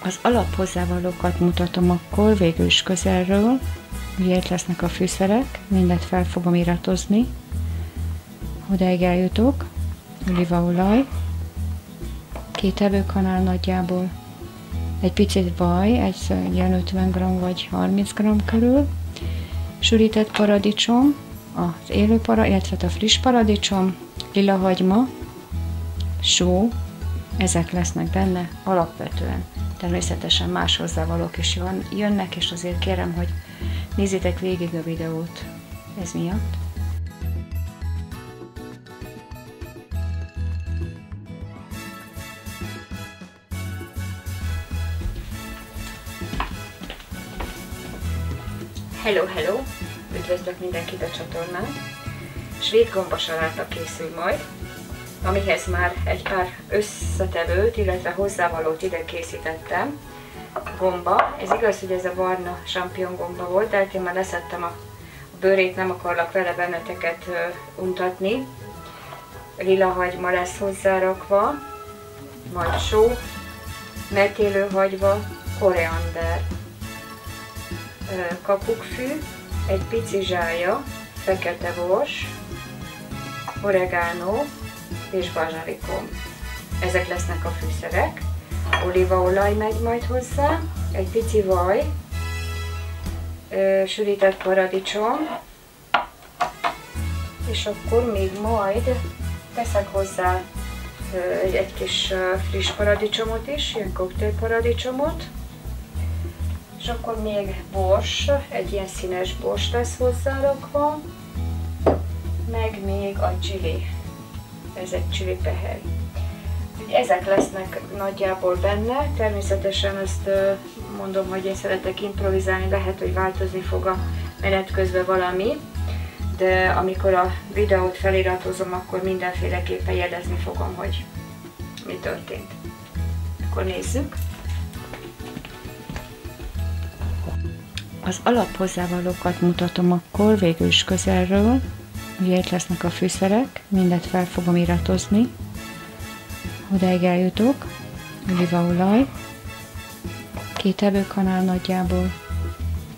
Az alaphozzávalókat mutatom akkor végül is közelről. Ugye itt lesznek a fűszerek, mindent fel fogom iratozni. Odáig eljutok. Olívaolaj, 2 evőkanál nagyjából, egy picit vaj, egy ilyen 50 g vagy 30 g körül, sűrített paradicsom, az élő illetve a friss paradicsom, lila hagyma, só, ezek lesznek benne alapvetően. Természetesen más hozzávalók is jönnek, és azért kérem, hogy nézzétek végig a videót ez miatt. Hello, hello! Üdvözlök mindenkit a csatornán! Svéd gombasaláta készül majd, amihez már egy pár összetevőt, illetve hozzávalót ide készítettem. Gomba, ez igaz, hogy ez a barna champignon gomba volt, de én már leszettem a bőrét, nem akarlak vele benneteket untatni. Lila hagyma lesz hozzárakva, majd só, metélőhagyma, koriander, kapukkfű, egy pici zsája, fekete bors, oregano és bazsalikom. Ezek lesznek a fűszerek. Olívaolaj megy majd hozzá, egy pici vaj, sűrített paradicsom, és akkor még majd teszek hozzá egy kis friss paradicsomot is, ilyen koktélparadicsomot, és akkor még bors, egy ilyen színes bors lesz hozzárakva, meg még a chili, ez egy chili pehely. Ezek lesznek nagyjából benne, természetesen ezt mondom, hogy én szeretek improvizálni, lehet, hogy változni fog a menet közben valami, de amikor a videót feliratozom, akkor mindenféleképpen jelezni fogom, hogy mi történt. Akkor nézzük! Az alaphozzávalókat mutatom akkor végül is közelről. Ugye itt lesznek a fűszerek, mindent fel fogom iratozni. Odáig eljutok. Olívaolaj, 2 evőkanál nagyjából,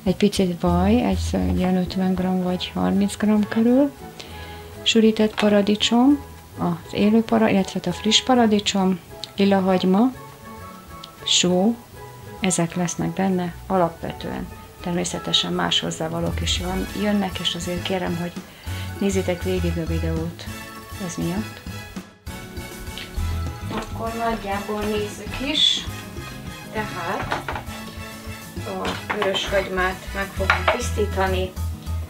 egy picit vaj, egy ilyen 50 g vagy 30 g körül, sűrített paradicsom, az élő illetve a friss paradicsom, lila hagyma, só, ezek lesznek benne alapvetően. Természetesen más hozzávalók is jönnek, és azért kérem, hogy nézzétek végig a videót ez miatt. Akkor nagyjából nézzük is. Tehát a vöröshagymát meg fogom tisztítani,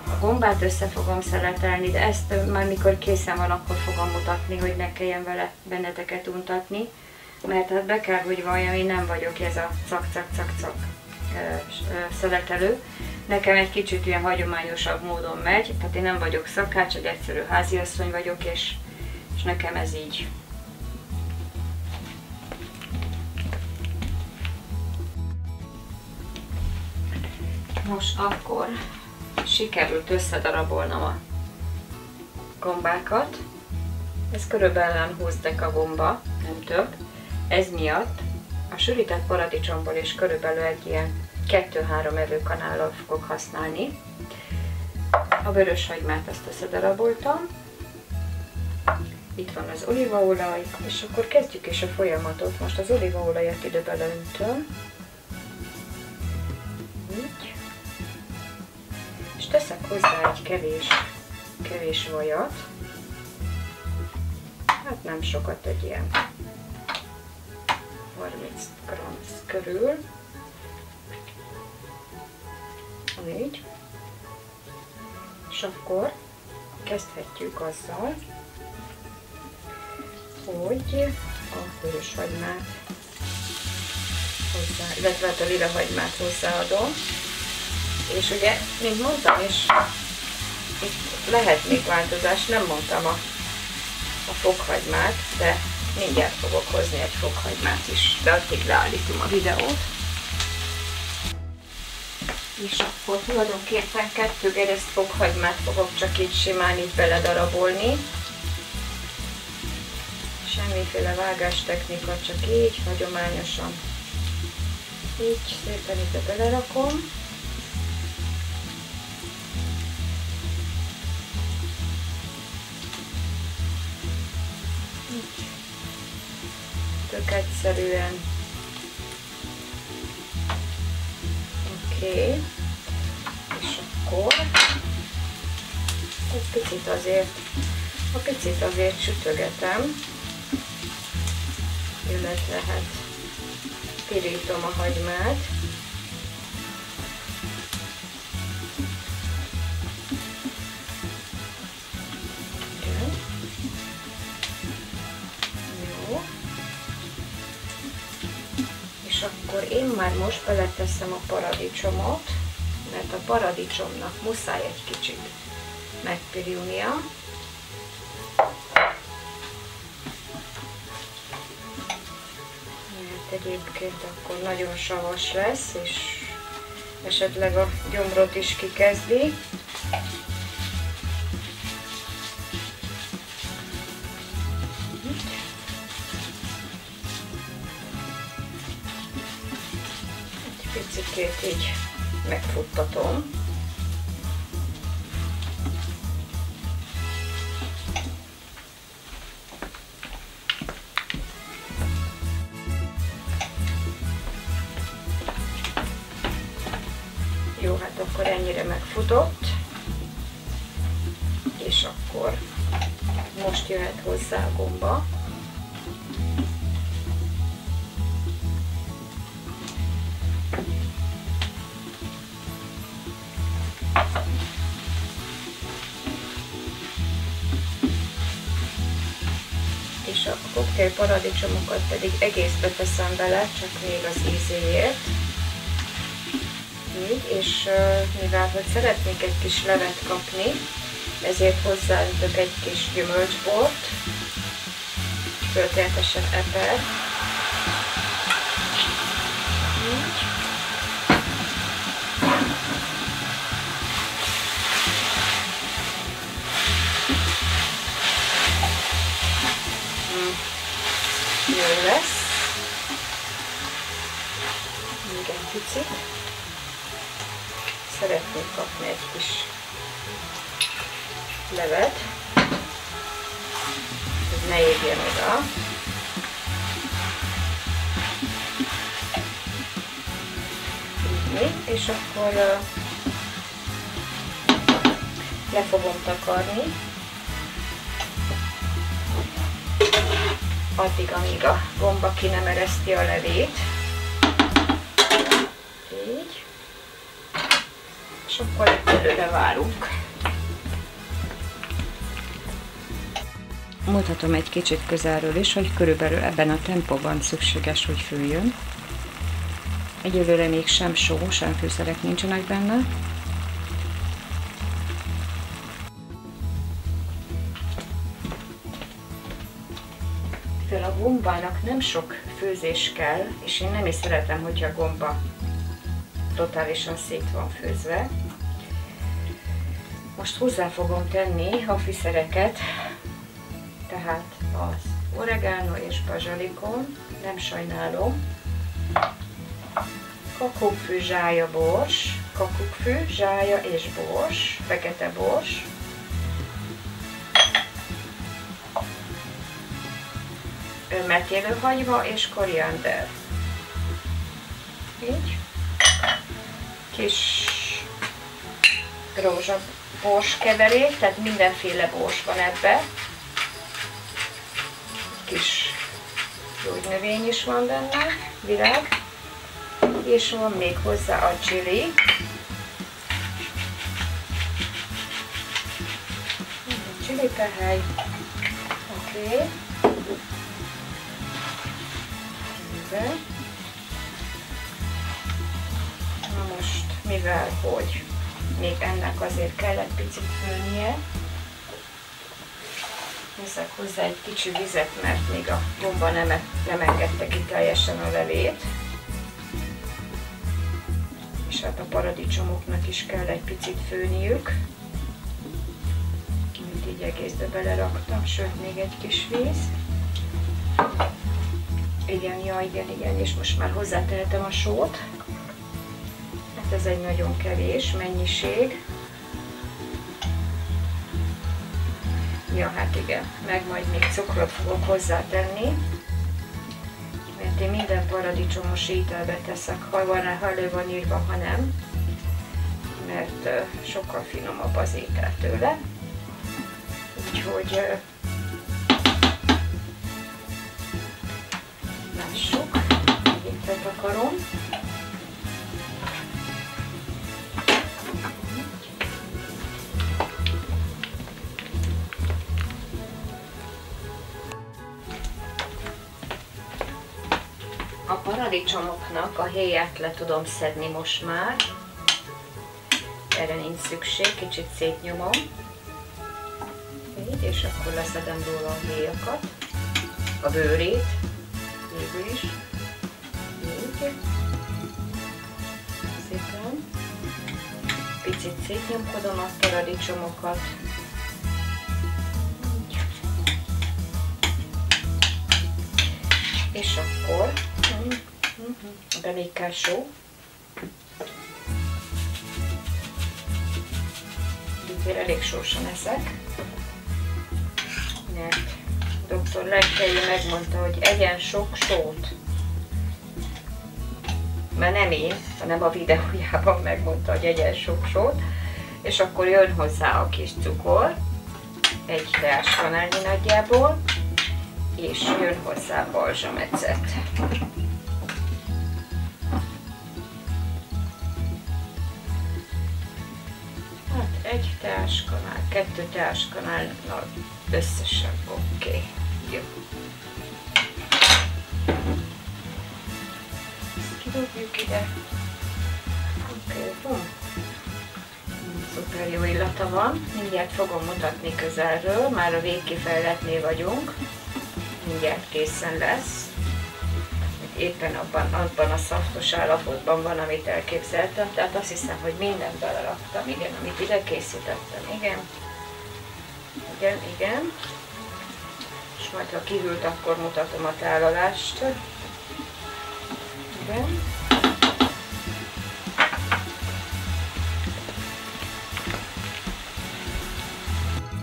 a gombát össze fogom szeletelni, de ezt már mikor készen van, akkor fogom mutatni, hogy ne kelljen vele benneteket untatni, mert hát be kell, hogy valljam, én nem vagyok ez a cak-cak-cak-cak szeletelő. Nekem egy kicsit ilyen hagyományosabb módon megy, tehát én nem vagyok szakács, egy egyszerű háziasszony vagyok, és nekem ez így. Most akkor sikerült összedarabolnom a gombákat. Ez körülbelül 20 deka gomba, nem több. Ez miatt a sűrített paradicsomból is körülbelül egy ilyen 2-3 evőkanállal fogok használni. A vöröshagymát ezt összedaraboltam. Itt van az olívaolaj, és akkor kezdjük is a folyamatot. Most az olívaolajat ide beleöntöm. Így. És teszek hozzá egy kevés vajat. Hát nem sokat, egy ilyen 30 g körül. Így. És akkor kezdhetjük azzal, hogy a vöröshagymát hozzá, illetve a lila hagymát hozzáadom. És ugye, mint mondtam is, itt lehet még változás, nem mondtam a fokhagymát, de mindjárt fogok hozni egy fokhagymát is, de addig leállítom a videót. És akkor tulajdonképpen 2 gereszt fokhagymát fogok csak így simán így beledarabolni. Semmiféle vágástechnika, csak így hagyományosan Így szépen ide belerakom. Tök egyszerűen. Oké. És akkor egy picit azért sütögetem, illetve hát pirítom a hagymát. Igen. Jó. És akkor én már most beleteszem a paradicsomot, mert a paradicsomnak muszáj egy kicsit megpirulnia. Mert egyébként akkor nagyon savas lesz, és esetleg a gyomrot is kikezdi. Egy picikét így megfuttatom. Jó, hát akkor ennyire megfutott, és akkor most jöhet hozzá a gomba. És a koktél paradicsomokat pedig egészbe teszem bele, csak még az ízéért. Így, és mivel hogy szeretnék egy kis levet kapni, ezért hozzáöntök egy kis gyümölcsbort, történetesen epert. Így. Jó lesz. Még egy picit. Szeretnék kapni egy kis levet, hogy ne égjen oda. Így, és akkor le fogom takarni, addig, amíg a gomba ki nem ereszti a levét. Így. És akkor előre várunk. Mutatom egy kicsit közelről is, hogy körülbelül ebben a tempóban szükséges, hogy főjön. Egyelőre még sem só, sem fűszerek nincsenek benne. Mivel a gombának nem sok főzés kell, és én nem is szeretem, hogyha a gomba totálisan szét van főzve. Most hozzá fogom tenni a fűszereket, tehát az oregano és bazsalikon, nem sajnálom, kakukkfű, zsája, bors, kakukkfű, zsája és bors, fekete bors, metélőhagyma és koriander. Így. Kis rózsabors keverék, tehát mindenféle bors van ebbe. Kis gyógynövény is van benne, virág. És van még hozzá a chili. A chili pehely. Oké. Na most, mivel hogy még ennek azért kell egy picit főnie, teszek hozzá egy kicsi vizet, mert még a gomba nem engedte ki teljesen a levét. És hát a paradicsomoknak is kell egy picit főniük, amit így egészbe beleraktam, sőt még egy kis víz. Igen, ja, igen, és most már hozzátehetem a sót. Hát ez egy nagyon kevés mennyiség. Ja, hát igen, meg majd még cukrot fogok hozzátenni, mert én minden paradicsomos ételbe teszek, ha van rá, ha elő van írva, ha nem, mert sokkal finomabb az étel tőle. Úgyhogy lássuk, itt betakarom. A paradicsomoknak a héját le tudom szedni most már. Erre nincs szükség, kicsit szétnyomom. Így, és akkor leszedem róla a héjakat, a bőrét, végül is. Így. Szépen. Picit szétnyomkodom a paradicsomokat. Így. És akkor de még kell só. Így elég sósan eszek, mert dr. Lenkei megmondta, hogy egyen sok sót. Mert nem én, hanem a videójában megmondta, hogy egyen sok sót, és akkor jön hozzá a kis cukor, egy teáskanálnyi nagyjából, és jön hozzá a balzsamecet. Hát egy teáskanál, 2 teáskanálnal összesen, oké. Jó. Ezt kidobjuk ide. Oké, szuper jó illata van. Mindjárt fogom mutatni közelről, már a végkifejletnél vagyunk. Mindjárt készen lesz. Éppen abban a szaftos állapotban van, amit elképzeltem, tehát azt hiszem, hogy mindent beleraktam, igen, amit ide készítettem, igen. És majd ha kihűlt, akkor mutatom a tálalást. Igen.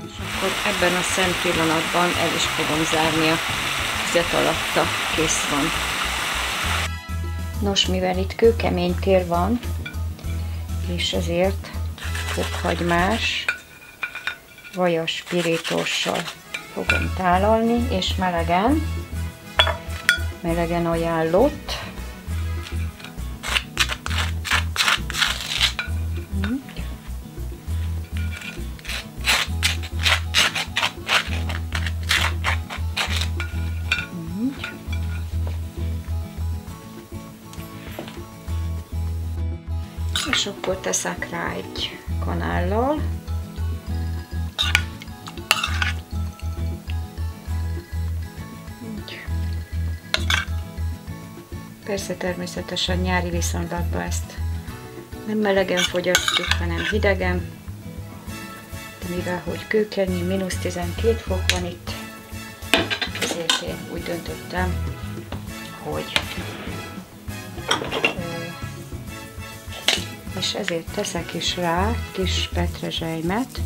És akkor ebben a szent pillanatban el is fogom zárni a vizet alatta, kész van. Nos, mivel itt kőkemény tér van, és ezért fokhagymás, vajas spirítóssal fogom tálalni, és melegen ajánlott. És akkor teszek rá egy kanállal. Persze természetesen nyári viszonylatban ezt nem melegen fogyasztjuk, hanem hidegen. De mivel hogy kőkemény, -12 fok van itt, ezért én úgy döntöttem, hogy és ezért teszek is rá kis petrezselymet.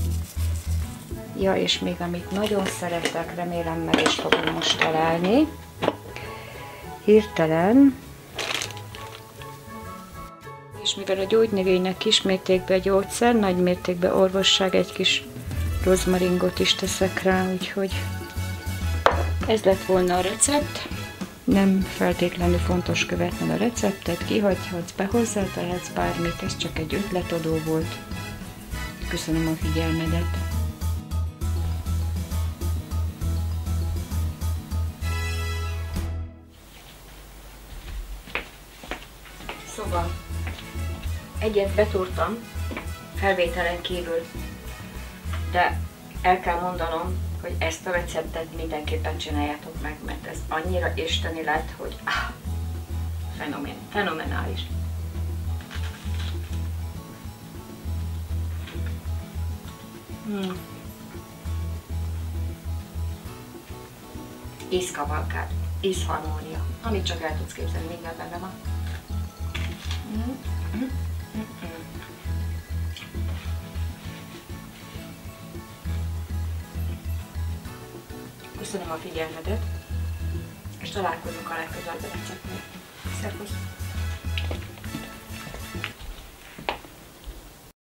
Ja, és még amit nagyon szeretek, remélem meg is fogom most találni. Hirtelen. És mivel a gyógynövénynek kismértékben gyógyszer, nagymértékben orvosság, egy kis rozmaringot is teszek rá, úgyhogy ez lett volna a recept. Nem feltétlenül fontos követni a receptet, kihagyhatsz, hozzátehetsz bármit, ez csak egy ötletadó volt. Köszönöm a figyelmedet! Szóval egyet betúrtam felvételen kívül, de el kell mondanom, hogy ezt a receptet mindenképpen csináljátok meg, mert ez annyira isteni lett, hogy fenomenális. Ízkavalkád. ízharmónia, amit csak el tudsz képzelni, minden benne van. Köszönöm a figyelmedet, és találkozunk a legközelebbi receptnél. Szervusz!